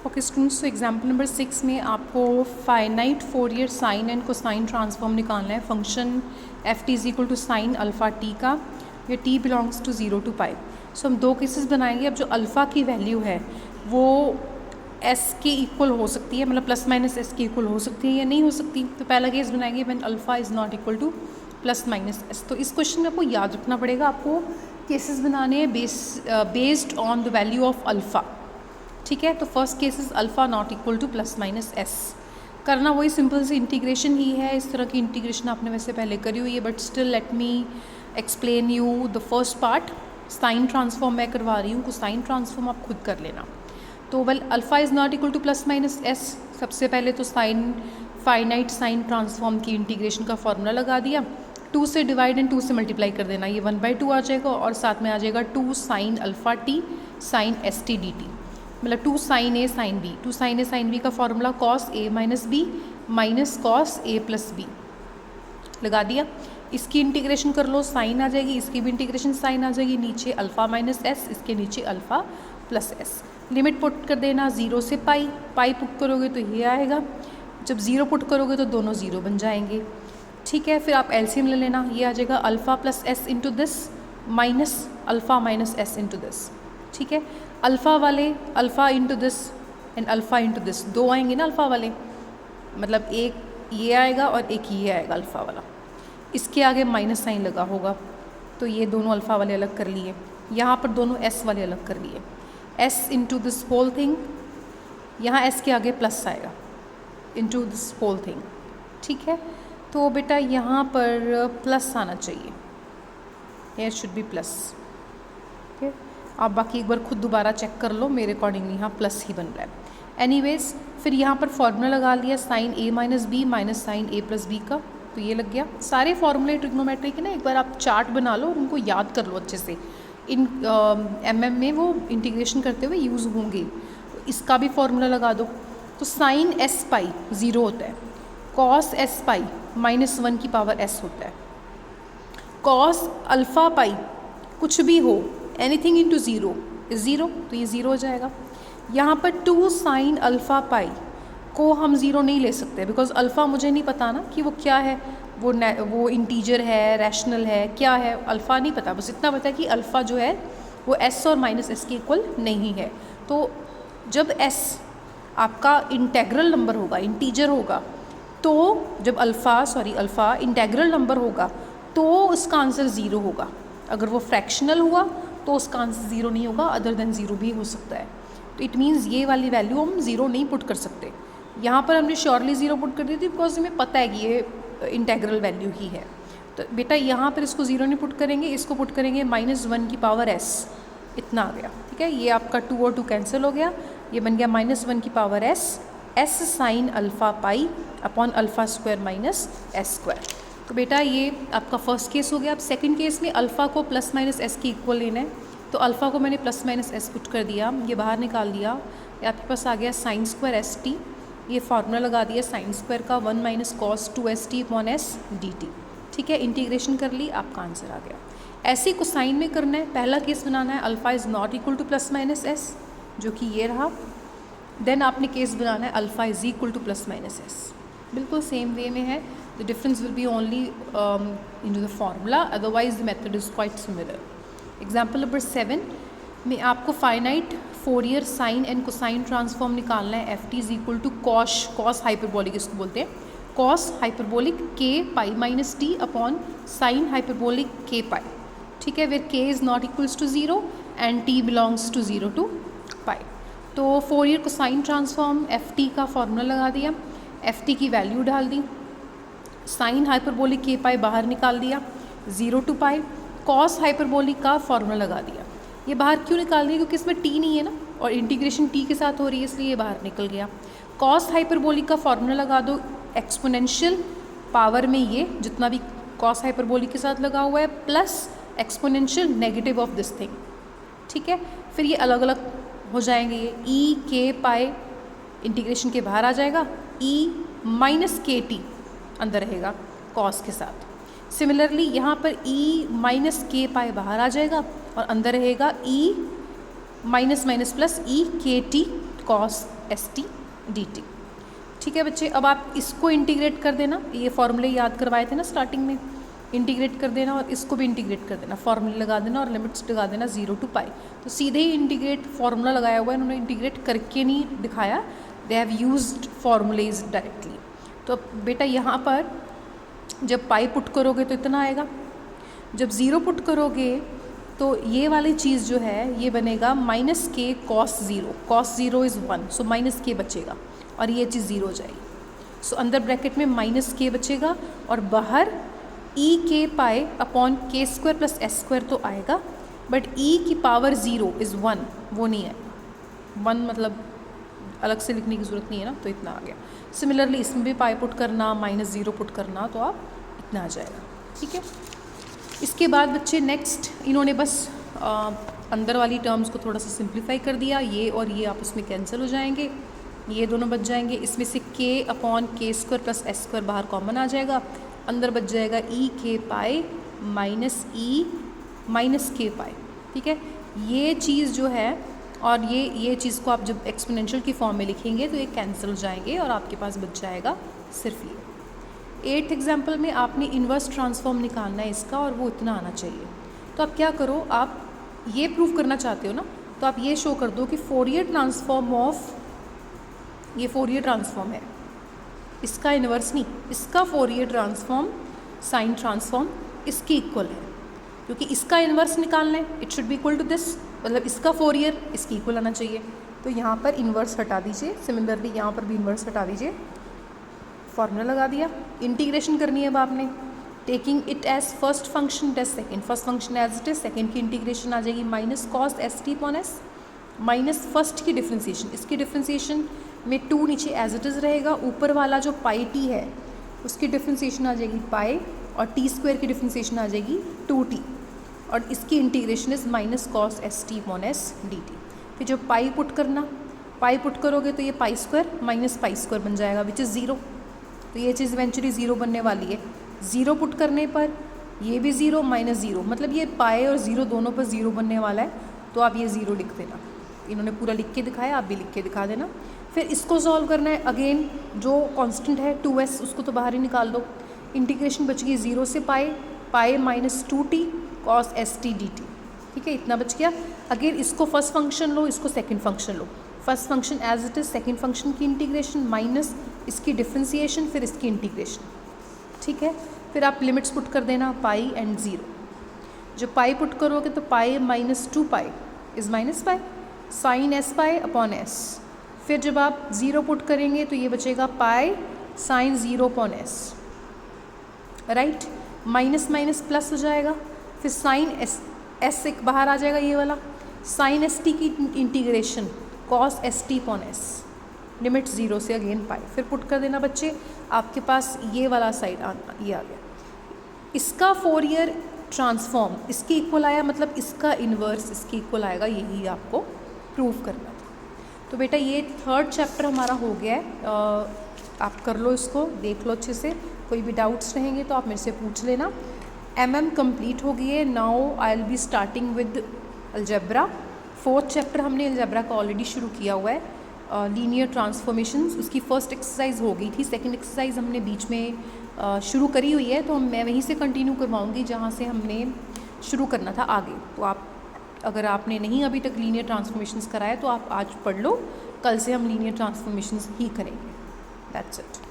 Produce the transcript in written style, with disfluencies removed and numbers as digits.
Okay students, तो example number 6 में आपको finite Fourier sine and cosine transform निकालना है function F T is equal to sine alpha T का, या T belongs to 0 to pi. So हम दो केसेस बनाएंगे। अब जो अल्फ़ा की वैल्यू है वो एस के इक्वल हो सकती है, मतलब प्लस माइनस एस के इक्वल हो सकती है या नहीं हो सकती। तो पहला केस बनाएंगे when alpha is not equal to plus minus S. तो इस क्वेश्चन में आपको याद रखना पड़ेगा, आपको केसेस बनाने हैं based on the value of alpha. ठीक है, तो first case is alpha not equal to plus minus S. करना वही सिंपल सी इंटीग्रेशन ही है। इस तरह की इंटीग्रेशन आपने वैसे पहले करी हुई है, but still let me explain you the first part. Sign transform मैं करवा रही हूँ, कोसाइन ट्रांसफॉर्म आप खुद कर लेना। तो well alpha is not equal to plus minus S. सबसे पहले तो साइन फाइनाइट साइन ट्रांसफॉर्म की इंटीग्रेशन का फॉर्मूला लगा दिया। 2 से डिवाइड एंड 2 से मल्टीप्लाई कर देना, ये 1/2 आ जाएगा और साथ में आ जाएगा 2 sine alpha T sine S T D T, मतलब 2 sine A sine B. 2 sine A sine B का formula cos A minus B minus cos A plus B लगा दिया। इसकी इंटीग्रेशन कर लो, साइन आ जाएगी, इसकी भी इंटीग्रेशन साइन आ जाएगी। नीचे अल्फ़ा माइनस एस, इसके नीचे alpha plus S. Limit put कर देना 0 से पाई। पाई पुट करोगे तो ये आएगा, जब 0 पुट करोगे तो दोनों 0 बन जाएंगे। ठीक है, फिर आप एलसीएम ले लेना, ये आ जाएगा alpha plus S into this minus alpha minus S into this. ठीक है, अल्फ़ा वाले alpha into this and alpha into this, दो आएंगे ना अल्फ़ा वाले, मतलब एक ये आएगा और एक ये आएगा अल्फ़ा वाला। इसके आगे माइनस साइन लगा होगा, तो ये दोनों अल्फ़ा वाले अलग कर लिए। यहाँ पर दोनों एस वाले अलग कर लिए, S into this whole thing. यहाँ एस के आगे प्लस आएगा इंटू दिस होल थिंग। ठीक है, तो बेटा यहाँ पर प्लस आना चाहिए, ये शुड बी प्लस। ओके, आप बाकी एक बार खुद दोबारा चेक कर लो, मेरे अकॉर्डिंगली यहाँ प्लस ही बन रहा है। एनीवेज, फिर यहाँ पर फॉर्मूला लगा लिया साइन ए माइनस बी माइनस साइन ए प्लस बी का, तो ये लग गया। सारे फॉर्मूले ट्रिग्नोमेट्री के ना एक बार आप चार्ट बना लो, उनको याद कर लो अच्छे से। इन एमएम में वो इंटीग्रेशन करते हुए यूज़ होंगे। तो इसका भी फॉर्मूला लगा दो। तो साइन एस पाई 0 होता है, कॉस एस पाई -1 की पावर एस होता है, कॉस अल्फ़ा पाई कुछ भी हो एनीथिंग इंटू 0 इज़ 0, तो ये 0 हो जाएगा। यहाँ पर 2 साइन अल्फ़ा पाई को हम 0 नहीं ले सकते, बिकॉज अल्फ़ा मुझे नहीं पता ना कि वो क्या है, वो इंटीजर है, रैशनल है, क्या है, अल्फ़ा नहीं पता। बस इतना पता है कि अल्फ़ा जो है वो एस और माइनस एस के इक्वल नहीं है। तो जब एस आपका इंटेग्रल नंबर होगा, इंटीजर होगा, तो जब अल्फ़ा इंटेग्रल नंबर होगा तो उसका आंसर 0 होगा। अगर वो फ्रैक्शनल हुआ तो उसका आंसर 0 नहीं होगा, अदर देन 0 भी हो सकता है। तो इट मीन्स ये वाली वैल्यू हम 0 नहीं पुट कर सकते। यहाँ पर हमने श्योरली 0 पुट कर दी थी, बिकॉज हमें पता है कि ये इंटेग्रल वैल्यू ही है। तो बेटा यहाँ पर इसको 0 नहीं पुट करेंगे, इसको पुट करेंगे -1 की पावर एस, इतना आ गया। ठीक है, ये आपका 2 और 2 कैंसिल हो गया, ये बन गया -1 की power S, S sine alpha pi upon alpha square minus S square. तो बेटा ये आपका फर्स्ट केस हो गया। अब सेकंड केस में अल्फ़ा को प्लस माइनस एस की इक्वल लेना है, तो अल्फ़ा को मैंने प्लस माइनस एस पुट कर दिया, ये बाहर निकाल दिया, ये आपके पास आ गया साइन स्क्वायर एस टी। ये फार्मूला लगा दिया साइन स्क्वायर का 1 minus cos 2 S T upon S D T. ठीक है, इंटीग्रेशन कर ली, आपका आंसर आ गया। ऐसे ही कोसाइन में करना है। पहला केस बनाना है alpha is not equal to plus minus S, जो कि ये रहा। देन आपने केस बनाना है alpha is equal to plus minus S, बिल्कुल सेम वे में है। The difference will be only in the formula, otherwise the method is quite similar. Example number 7 में आपको finite Fourier sine and cosine transform निकालना है। F T is equal to cos hyperbolic, इसको बोलते हैं cos hyperbolic के pi minus T upon sine hyperbolic के pi. ठीक है, where K is not equals to 0 and T belongs to 0 to pi. तो Fourier cosine transform F T का formula लगा दिया, एफ टी की वैल्यू डाल दी, साइन हाइपरबोलिक के पाई बाहर निकाल दिया 0 to पाई, कॉस हाइपरबोलिक का फॉर्मूला लगा दिया। ये बाहर क्यों निकाल दिया, क्योंकि इसमें टी नहीं है ना, और इंटीग्रेशन टी के साथ हो रही है, इसलिए ये बाहर निकल गया। कॉस हाइपरबोलिक का फॉर्मूला लगा दो, एक्सपोनेंशियल पावर में ये जितना भी कॉस हाइपरबोलिक के साथ लगा हुआ है plus exponential negative of this thing. ठीक है, फिर ये अलग अलग हो जाएंगे, ये ई के पाई इंटीग्रेशन के बाहर आ जाएगा, ई माइनस के टी अंदर रहेगा कॉस के साथ। सिमिलरली यहाँ पर ई माइनस के पाई बाहर आ जाएगा और अंदर रहेगा ई माइनस माइनस प्लस ई के T cos S T D T. ठीक है बच्चे, अब आप इसको इंटीग्रेट कर देना, ये फॉर्मूले याद करवाए थे ना स्टार्टिंग में, इंटीग्रेट कर देना और इसको भी इंटीग्रेट कर देना, फॉर्मूले लगा देना और लिमिट्स लगा देना 0 to पाई। तो सीधे ही इंटीग्रेट फॉर्मूला लगाया हुआ है, इन्होंने इंटीग्रेट करके नहीं दिखाया, they have used formulas directly. तो अब बेटा यहाँ पर जब पाई पुट करोगे तो इतना आएगा, जब 0 पुट करोगे तो ये वाली चीज़ जो है ये बनेगा माइनस के cos 0, cos 0 is 1, so minus के बचेगा और ये चीज़ 0 हो जाएगी। सो अंदर ब्रैकेट में माइनस के बचेगा और बाहर ई के पाई अपॉन के स्क्वायर प्लस एस स्क्वायर तो आएगा, बट ई की पावर 0 इज़ 1, वो नहीं है, 1 मतलब अलग से लिखने की ज़रूरत नहीं है ना, तो इतना आ गया। सिमिलरली इसमें भी पाई पुट करना, माइनस 0 पुट करना, तो आप इतना आ जाएगा। ठीक है, इसके बाद बच्चे नेक्स्ट इन्होंने बस अंदर वाली टर्म्स को थोड़ा सा सिंप्लीफाई कर दिया, ये और ये आपस में कैंसिल हो जाएंगे, ये दोनों बच जाएंगे, इसमें से के अपॉन के स्क्वायर प्लस एस स्क्वायर बाहर कॉमन आ जाएगा, अंदर बच जाएगा ई के पाई माइनस ई माइनस के पाई। ठीक है, ये चीज़ जो है और ये चीज़ को आप जब एक्सपोनेंशियल की फॉर्म में लिखेंगे तो ये कैंसिल हो जाएंगे और आपके पास बच जाएगा सिर्फ ये। 8th एग्जाम्पल में आपने इन्वर्स ट्रांसफॉर्म निकालना है इसका और वो इतना आना चाहिए। तो आप क्या करो, आप ये प्रूव करना चाहते हो ना, तो आप ये शो कर दो कि फोरियर ट्रांसफॉर्म ऑफ, ये फोरियर ट्रांसफॉर्म है, इसका इन्वर्स नहीं, इसका फोरियर ट्रांसफॉर्म साइन ट्रांसफॉर्म इसके इक्वल है, क्योंकि इसका इन्वर्स निकालना है, it should be equal to this, मतलब इसका फोरियर इसके इक्वल आना चाहिए। तो यहाँ पर इन्वर्स हटा दीजिए, सिमिलरली यहाँ पर भी इन्वर्स हटा दीजिए, फॉर्मूला लगा दिया, इंटीग्रेशन करनी है अब आपने, taking it as first function as second, first function as it is, second की इंटीग्रेशन आ जाएगी minus cos S T upon S, minus first की डिफ्रेंसिएशन, इसकी डिफ्रेंसिएशन में 2 नीचे एज इट इज़ रहेगा, ऊपर वाला जो पाई टी है उसकी डिफ्रेंसिएशन आ जाएगी पाई और टी स्क्वायर की डिफ्रेंसिएशन आ जाएगी 2t और इसकी integration is minus cos S T upon S D T. फिर जब पाई पुट करना, पाई पुट करोगे तो ये pi square minus pi square बन जाएगा विच इज़ 0, तो ये चीज़ इवेंचुअली 0 बनने वाली है। 0 पुट करने पर ये भी 0 माइनस 0, मतलब ये पाई और 0 दोनों पर 0 बनने वाला है, तो आप ये 0 लिख देना, इन्होंने पूरा लिख के दिखाया, आप भी लिख के दिखा देना। फिर इसको सॉल्व करना है, अगेन जो कांस्टेंट है 2s उसको तो बाहर ही निकाल दो, इंटीग्रेशन बच गई 0 से pi, pi minus 2t cos S T D T. ठीक है, इतना बच गया। अगेन इसको फर्स्ट फंक्शन लो, इसको सेकंड फंक्शन लो, first function as it is, second function की इंटीग्रेशन माइनस इसकी डिफ्रेंसिएशन, फिर इसकी इंटीग्रेशन। ठीक है, फिर आप लिमिट्स पुट कर देना पाई एंड 0, जब पाई पुट करोगे तो pi minus 2 pi is minus pi sine S pi upon S, फिर जब आप 0 पुट करेंगे तो ये बचेगा pi sine 0 upon S, right, minus minus plus हो जाएगा, फिर साइन एस एक बाहर आ जाएगा ये वाला, साइन एस टी की integration cos S T upon S, limit 0 से अगेन पाई, फिर पुट कर देना बच्चे, आपके पास ये वाला साइड ये आ गया, इसका फोरियर ट्रांसफॉर्म इसके इक्वल आया, मतलब इसका इन्वर्स इसके इक्वल आएगा, यही आपको प्रूव करना था। तो बेटा ये 3rd चैप्टर हमारा हो गया है, आप कर लो इसको, देख लो अच्छे से, कोई भी डाउट्स रहेंगे तो आप मेरे से पूछ लेना। MM कंप्लीट हो गई है, now I will be starting with algebra. 4th chapter हमने अलजेब्रा का ऑलरेडी शुरू किया हुआ है, लीनियर ट्रांसफॉर्मेशंस, उसकी फर्स्ट एक्सरसाइज हो गई थी, सेकंड एक्सरसाइज हमने बीच में शुरू करी हुई है, तो मैं वहीं से कंटिन्यू करवाऊंगी जहाँ से हमने शुरू करना था आगे। तो आप अगर आपने नहीं अभी तक लीनियर ट्रांसफॉर्मेशंस कराया तो आप आज पढ़ लो, कल से हम लीनियर ट्रांसफॉर्मेशंस ही करेंगे। That's it.